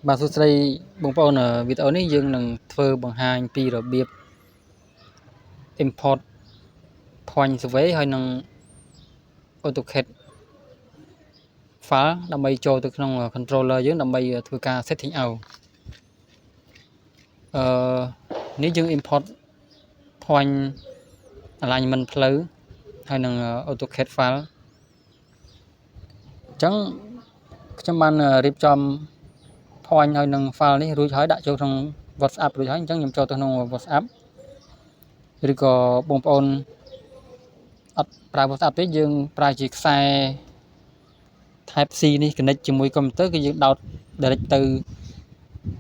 បាទសួស្តីបងប្អូនវីដេអូនេះយើងនឹងធ្វើបង្ហាញពីរបៀប import point survey ហើយនឹង AutoCAD file ដើម្បីចូលទៅក្នុង controller យើងដើម្បីធ្វើការ setting out នេះយើង import point alignment ផ្លូវហើយនឹង AutoCAD file អញ្ចឹងខ្ញុំបានរៀបចំ point ហើយនឹង file នេះរួចហើយដាក់ចូលក្នុង WhatsApp រួចហើយអញ្ចឹងខ្ញុំចូលទៅក្នុង WhatsApp ឬក៏បងប្អូនអត់ប្រើ WhatsApp ទេយើងប្រើជាខ្សែ Type C នេះ connect ជាមួយ computer គឺយើងដោត direct ទៅ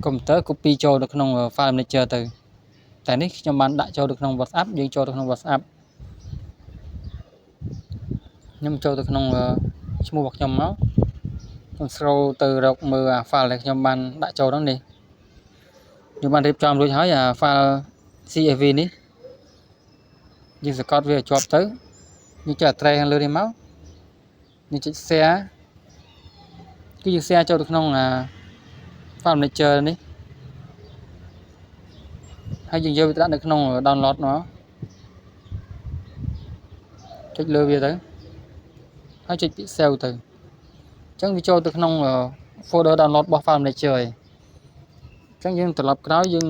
computer copy ចូលទៅក្នុង file manager ទៅតែនេះខ្ញុំបានដាក់ចូលទៅក្នុង WhatsApp យើងចូលទៅក្នុង WhatsApp ខ្ញុំចូលទៅក្នុងឈ្មោះរបស់ខ្ញុំមកខ្ញុំ scroll ទៅរកមើលអា file ដែលខ្ញុំបានដាក់ចូលហ្នឹងនេះខ្ញុំបានរៀបចំរួចហើយអា file CSV នេះយើងសង្កត់វាឲ្យជាប់ទៅយើងចុច trace ខាងលើនេះមកយើងចុច share គឺយើង share ចូលទៅក្នុងfile manager នេះហើយយើងយកវាដាក់នៅក្នុង download មកចុចលើវាទៅហើយចុចពាក្យ save ទៅអញ្ចឹងវាចូលទៅក្នុង folder download របស់ file manager ហើយអញ្ចឹងយើងត្រឡប់ក្រោយយើង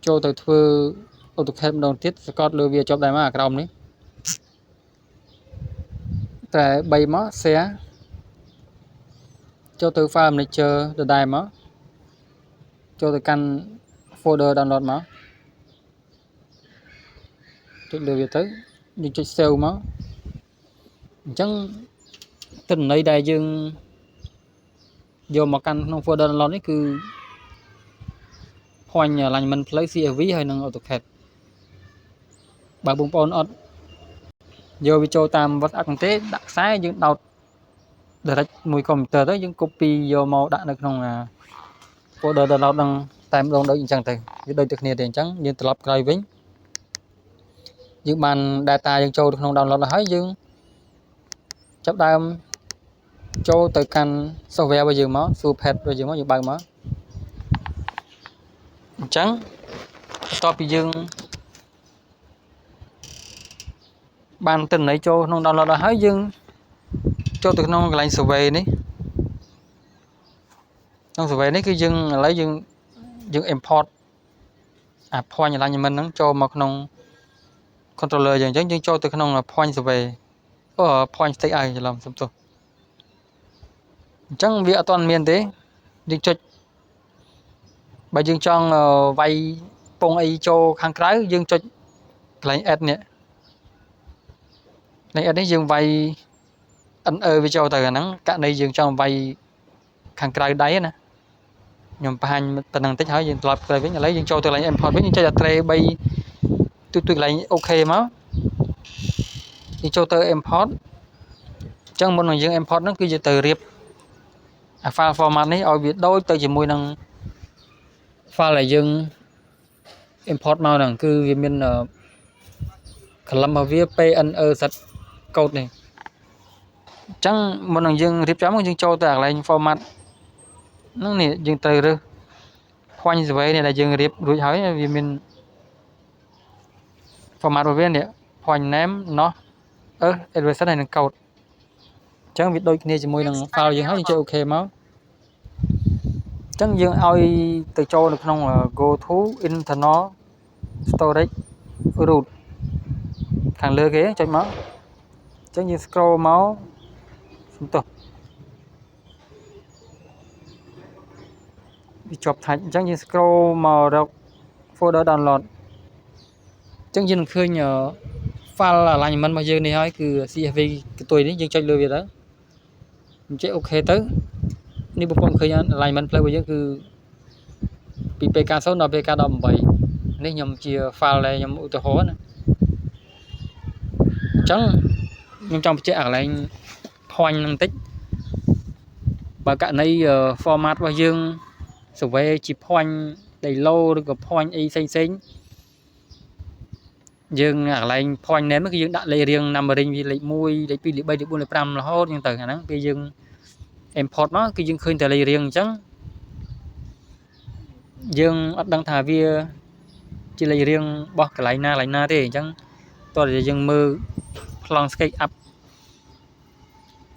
ចូលទៅធ្វើ AutoCAD ម្ដងទៀតសង្កត់លើវាជាប់ដែរមកអាក្រោមនេះតែ3មក share ចូលទៅ file manager ដដែលមកចូលទៅកាន់ folder download មកចុចលើវាទៅយើងចុច save មកអញ្ចឹងទិន្នន័យដែលយើងយកមកកាន់ក្នុង folder download នេះគឺ point alignment ផ្លូវ CSV ហើយនឹង AutoCAD បើបងប្អូនអត់យកវាចូលតាម WhatsApp ទេដាក់ខ្សែយើងដោត direct មួយ computer ទៅយើង copy យកមកដាក់នៅក្នុង folder download ហ្នឹងតែម្ដងដូចអញ្ចឹងទៅវាដូចតែគ្នាទេអញ្ចឹងយើងត្រឡប់ក្រោយវិញយើងបាន data យើងចូលទៅក្នុង download ហើយយើងចាប់ដើមចូលទៅកាន់ software របស់យើងមក Superpad របស់យើងមកយើងបើកមកអញ្ចឹងបន្ទាប់ពីយើងបានទិន្នន័យចូលក្នុង download ហើយយើងចូលទៅក្នុងកន្លែង survey នេះក្នុង survey នេះគឺយើងឥឡូវយើង import អា point alignment ហ្នឹងចូលមកក្នុង controller យើងអញ្ចឹងយើងចូលទៅក្នុង point survey point stick ឲ្យច្រឡំសុំទោសអញ្ចឹងវាអត់ទាន់មានទេយើងចុចបើយើងចង់វាយពងអីចូលខាងក្រៅយើងចុចកន្លែង add នេះកន្លែង add នេះយើងវាយ NE វាចូលទៅអាហ្នឹងករណីយើងចង់វាយខាងក្រៅដៃណាខ្ញុំបង្ហាញប៉ុណ្្នឹងតិចហើយយើងត្រឡប់ទៅវិញឥឡូវយើងចូលទៅកន្លែង import វិញយើងចុច tray 3ទូកន្លែង OK មកយើងចូលទៅ import អញ្ចឹងមុននឹងយើង import ហ្នឹងគឺយើងទៅរៀបអា file format នេះឲ្យវាដូចទៅជាមួយនឹង file ដែលយើង import មកហ្នឹងគឺវាមាន column របស់វា PNZ code នេះអញ្ចឹងមុននឹងយើងរៀបចំយើងចូលទៅកន្លែង format ហ្នឹងនេះយើងត្រូវរើស point survey នេះដែលយើងរៀបរួចហើយវាមាន format របស់វានេះ point name noh elevation ហើយនឹង code អញ្ចឹងវាដូចគ្នាជាមួយនឹង file យើងហើយយើងចុច OK មកអញ្ចឹងយើងឲ្យទៅចូលនៅក្នុង go to internal storage root ខាងលើគេចុចមកអញ្ចឹងយើង scroll មកសុំទោសវាជាប់ថាច់អញ្ចឹងយើង scroll មករក folder download អញ្ចឹងយើងនឹងឃើញ file alignment របស់យើងនេះហើយគឺ CSV កតុយនេះយើងចុចលើវាទៅយើងចុច OK ទៅនេះបងប្អូនឃើញ alignment ផ្លូវរបស់យើងគឺពី PK0 ដល់ PK18 នេះខ្ញុំជា file ដែលខ្ញុំឧទាហរណ៍ណាអញ្ចឹងខ្ញុំចង់បញ្ជាក់កន្លែង point ហ្នឹងបន្តិចបើករណី format របស់យើង survey ជា point ដីឡូឬក៏ point អីផ្សេងយើងកន្លែង point name គឺយើងដាក់លេខរៀង numbering វាលេខ1លេខ2លេខ3លេខ4លេខ5រហូតអញ្ចឹងទៅអាហ្នឹងពេលយើង import មកគឺយើងឃើញតែលេខរៀងអញ្ចឹងយើងអត់ដឹងថាវាជាលេខរៀងរបស់កន្លែងណាទេអញ្ចឹងតោះតែយើងមើលប្លង់ SketchUp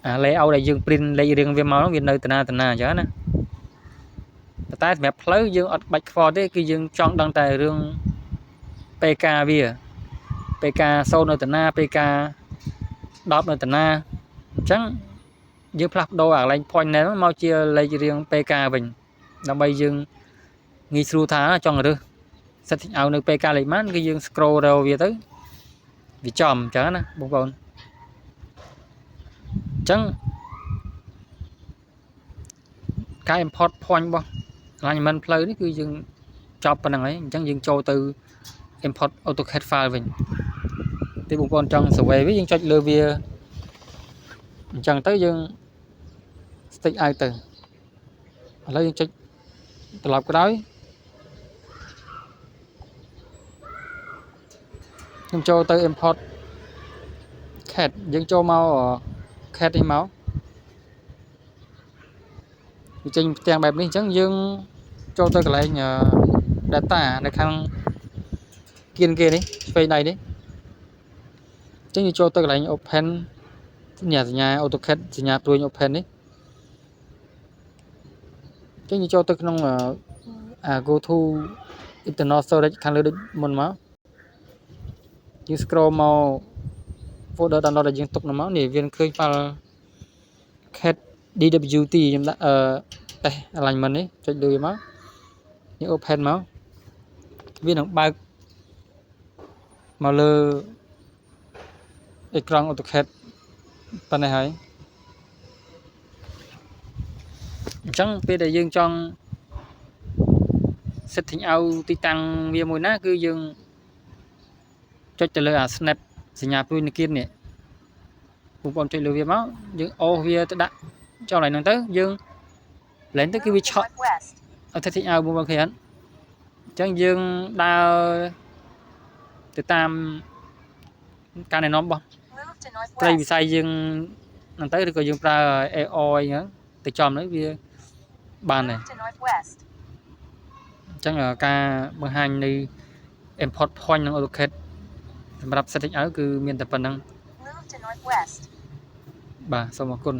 អា layout ដែលយើង print លេខរៀងវាមកវានៅតាណាអញ្ចឹងណាតែសម្រាប់ផ្លូវយើងអត់បាច់ខ្វល់ទេគឺយើងចង់ដឹងតែរឿង PK វា PK 0នៅតាណា PK 10នៅតាណាអញ្ចឹងយើងផ្លាស់ប្ដូរអាកន្លែង point ហ្នឹងមកជាលេខរៀង PK វិញដើម្បីយើងងាយស្រួលថាចង់រើស setting out នៅ PK លេខម៉ានគឺយើង scroll រកវាទៅវាចំអញ្ចឹងណាបងប្អូនអញ្ចឹងការ import point របស់ alignment ផ្លូវនេះគឺយើងចប់ប៉ុណ្្នឹងហើយអញ្ចឹងយើងចូលទៅ import AutoCAD file វិញទីបងប្អូនចង់ survey វាយើងចុចលើវាអញ្ចឹងទៅយើង stick out ទៅឥឡូវយើងចុចត្រឡប់ក្រោយខ្ញុំចូលទៅ import CAD យើងចូលមក CAD នេះមកវាចេញផ្ទាំងបែបនេះអញ្ចឹងយើងចូលទៅកន្លែង data នៅខាងគៀនគេនេះឆ្វេងដៃនេះអញ្ចឹងយើងចូលទៅកន្លែង open សញ្ញា AutoCAD សញ្ញាព្រួយ open នេះអញ្ចឹងយើងចូលទៅក្នុងgo to internal storage ខាងលើដូចមុនមកយើង scroll មក folder download ដែលយើងទុកនោះមកនេះវាឃើញ file CAD DWT ខ្ញុំដាក់test alignment នេះចុចលើវាមកយើង open មកវានឹងបើកមកលើអេក្រង់ AutoCAD ប៉ុណ្ណេះហើយអញ្ចឹងពេលដែលយើងចង់ setting out ទីតាំងវាមួយណាគឺយើងចុចទៅលើអា snap សញ្ញាព្រួយនៅគៀននេះបងប្អូនចុចលើវាមកយើងអូសវាទៅដាក់ចុះកន្លែងហ្នឹងទៅយើងឡើងទៅគឺវាឆក់ setting out បងប្អូនឃើញអត់អញ្ចឹងយើងដើរទៅតាមការណែនាំរបស់ត្រីវិស័យយើងហ្នឹងទៅឬក៏យើងប្រើ AI ហ្នឹងទៅចំទៅវាបានដែរអញ្ចឹងការបង្ហាញនៃ import point និង AutoCAD សម្រាប់ setting out គឺមានតែប៉ុណ្្នឹងបាទសូមអរគុណ